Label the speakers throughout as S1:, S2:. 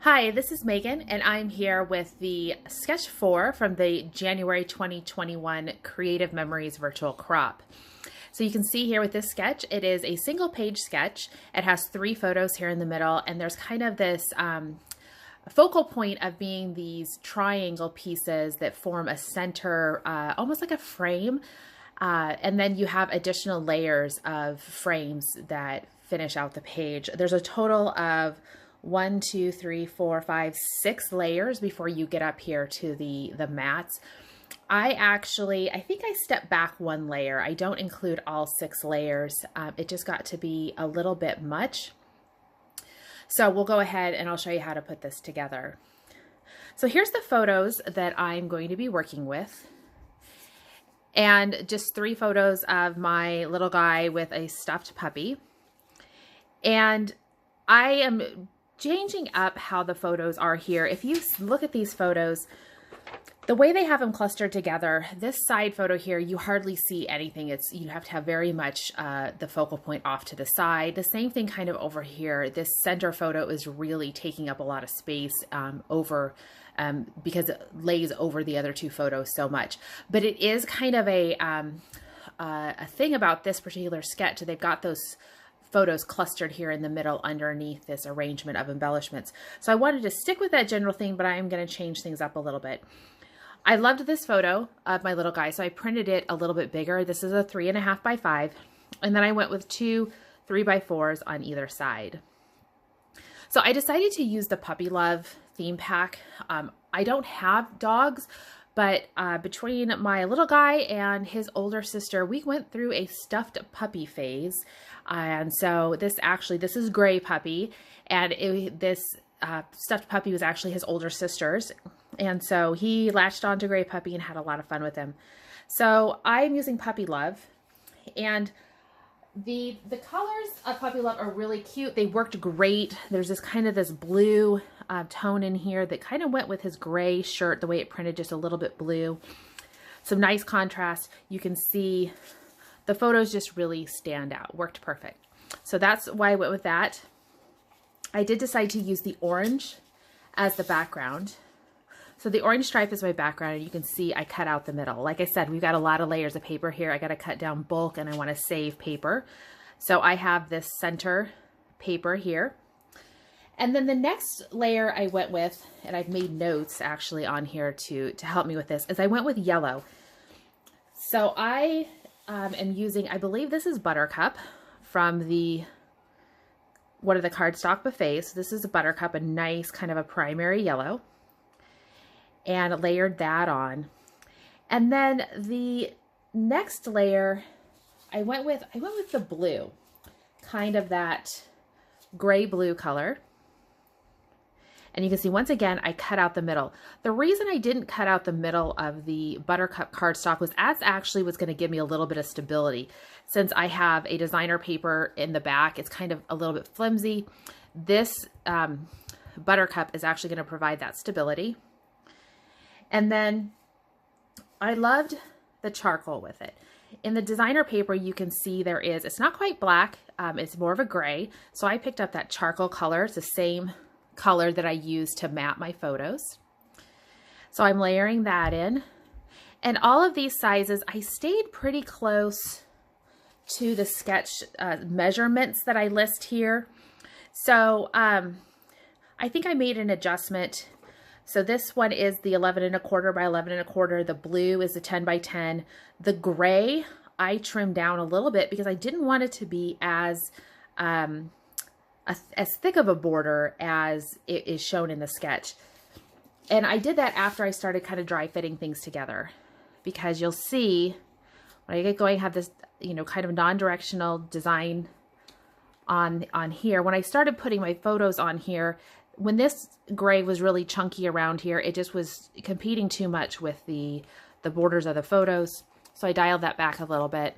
S1: Hi, this is Megan, and I'm here with the Sketch 4 from the January 2021 Creative Memories Virtual Crop. So you can see here with this sketch, it is a single page sketch. It has 3 photos here in the middle, and there's kind of this focal point of being these triangle pieces that form a center, almost like a frame. And then you have additional layers of frames that finish out the page. There's a total of 1, 2, 3, 4, 5, 6 layers before you get up here to the mats. I think I stepped back 1 layer. I don't include all 6 layers. It just got to be a little bit much. So we'll go ahead and I'll show you how to put this together. So here's the photos that I'm going to be working with. And just 3 photos of my little guy with a stuffed puppy. And I am changing up how the photos are here. If you look at these photos, the way they have them clustered together, this side photo here, you hardly see anything. You have to have very much the focal point off to the side. The same thing kind of over here. This center photo is really taking up a lot of space because it lays over the other 2 photos so much. But it is kind of a thing about this particular sketch. They've got those photos clustered here in the middle underneath this arrangement of embellishments. So I wanted to stick with that general thing, but I am going to change things up a little bit. I loved this photo of my little guy, so I printed it a little bit bigger. This is a 3.5 by 5, and then I went with 2 3x4s on either side. So I decided to use the Puppy Love theme pack. I don't have dogs, but between my little guy and his older sister, we went through a stuffed puppy phase. And so this is Gray Puppy, and this stuffed puppy was actually his older sister's. And so he latched onto Gray Puppy and had a lot of fun with him. So I'm using Puppy Love, and the colors of Puppy Love are really cute. They worked great. There's this blue tone in here that kind of went with his gray shirt, the way it printed, just a little bit blue. Some nice contrast. You can see the photos just really stand out. Worked perfect. So that's why I went with that. I did decide to use the orange as the background. So the orange stripe is my background, and you can see I cut out the middle. Like I said, we've got a lot of layers of paper here. I got to cut down bulk, and I want to save paper. So I have this center paper here. And then the next layer I went with, and I've made notes actually on here to help me with this, is I went with yellow. So I am using, I believe this is Buttercup from one of the cardstock buffets. This is a Buttercup, a nice kind of a primary yellow, and layered that on. And then the next layer, I went with the blue, kind of that gray blue color. And you can see, once again, I cut out the middle. The reason I didn't cut out the middle of the Buttercup cardstock was actually was going to give me a little bit of stability. Since I have a designer paper in the back, it's kind of a little bit flimsy. This Buttercup is actually going to provide that stability. And then I loved the charcoal with it. In the designer paper, you can see it's not quite black, it's more of a gray. So I picked up that charcoal color. It's the same color that I used to map my photos. So I'm layering that in. And all of these sizes, I stayed pretty close to the sketch measurements that I list here. So I think I made an adjustment. So this one is the 11.25 by 11.25. The blue is the 10 by 10. The gray, I trimmed down a little bit because I didn't want it to be as thick of a border as it is shown in the sketch. And I did that after I started kind of dry fitting things together, because you'll see when I get going, I have this, kind of non-directional design on here. When I started putting my photos on here, when this gray was really chunky around here, it just was competing too much with the borders of the photos. So I dialed that back a little bit.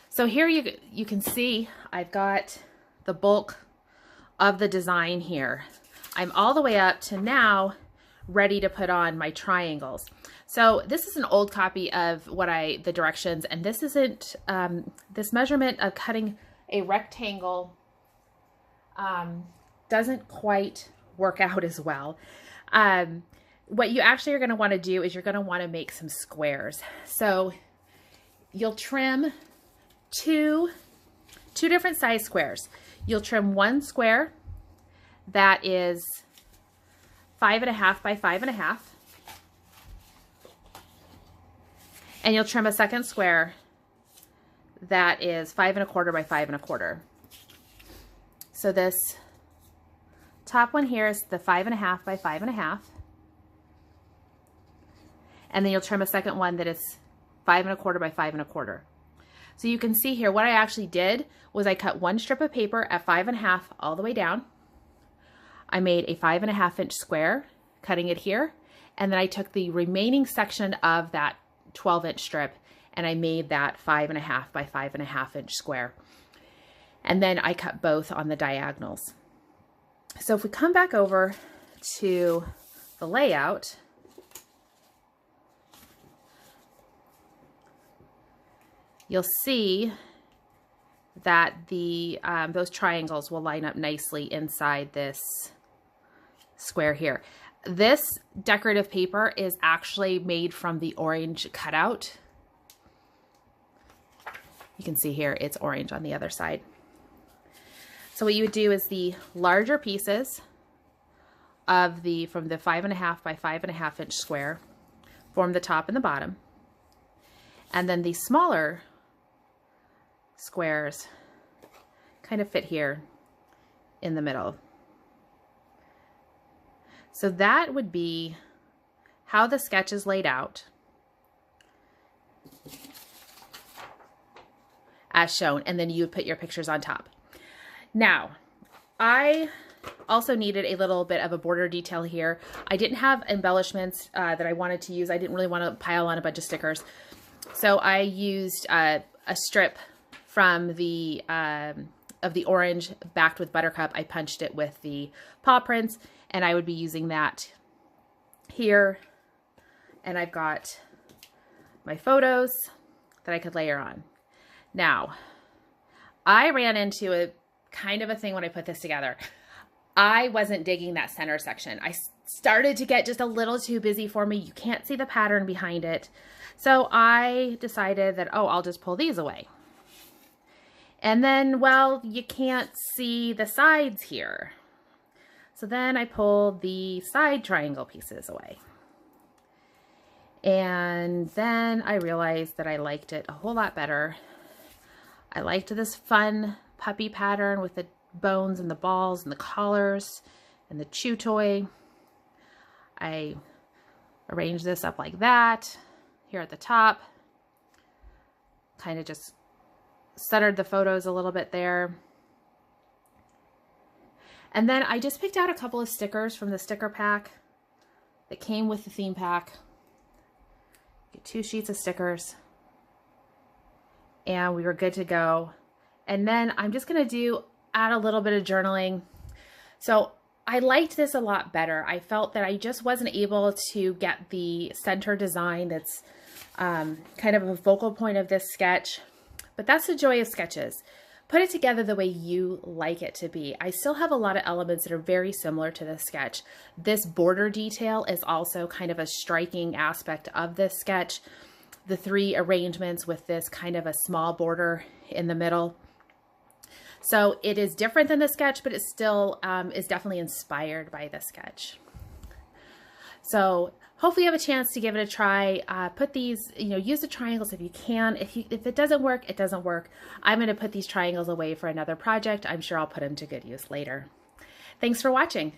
S1: So here you can see I've got the bulk of the design here. I'm all the way up to now ready to put on my triangles. So this is an old copy of the directions, and this isn't, this measurement of cutting a rectangle doesn't quite work out as well. What you actually are going to want to do is you're going to want to make some squares. So you'll trim two different size squares. You'll trim one square that is 5.5 by 5.5. And you'll trim a second square that is 5.25 by 5.25. So this top one here is the 5.5 by 5.5. And then you'll trim a second one that is 5.25 by 5.25. So you can see here what I actually did was I cut one strip of paper at 5.5 all the way down. I made a 5.5 inch square, cutting it here. And then I took the remaining section of that 12-inch strip and I made that 5.5 by 5.5 inch square. And then I cut both on the diagonals. So if we come back over to the layout, you'll see that the those triangles will line up nicely inside this square here. This decorative paper is actually made from the orange cutout. You can see here it's orange on the other side. So what you would do is the larger pieces of from the 5.5 by 5.5 inch square form the top and the bottom. And then the smaller squares kind of fit here in the middle. So that would be how the sketch is laid out as shown, and then you would put your pictures on top. Now, I also needed a little bit of a border detail here. I didn't have embellishments that I wanted to use. I didn't really want to pile on a bunch of stickers. So I used a strip from the of the orange backed with Buttercup. I punched it with the paw prints, and I would be using that here. And I've got my photos that I could layer on. Now, I ran into a kind of a thing when I put this together. I wasn't digging that center section. I started to get just a little too busy for me. You can't see the pattern behind it. So I decided that, oh, I'll just pull these away. And then, well, you can't see the sides here. So then I pulled the side triangle pieces away. And then I realized that I liked it a whole lot better. I liked this fun puppy pattern with the bones and the balls and the collars and the chew toy. I arranged this up like that here at the top. Kind of just centered the photos a little bit there. And then I just picked out a couple of stickers from the sticker pack that came with the theme pack. Get 2 sheets of stickers. And we were good to go. And then I'm just going to add a little bit of journaling. So I liked this a lot better. I felt that I just wasn't able to get the center design that's kind of a focal point of this sketch. But that's the joy of sketches. Put it together the way you like it to be. I still have a lot of elements that are very similar to this sketch. This border detail is also kind of a striking aspect of this sketch. The 3 arrangements with this kind of a small border in the middle. So it is different than the sketch, but it still is definitely inspired by the sketch. So hopefully you have a chance to give it a try. Put these, use the triangles if you can. If it doesn't work, it doesn't work. I'm going to put these triangles away for another project. I'm sure I'll put them to good use later. Thanks for watching.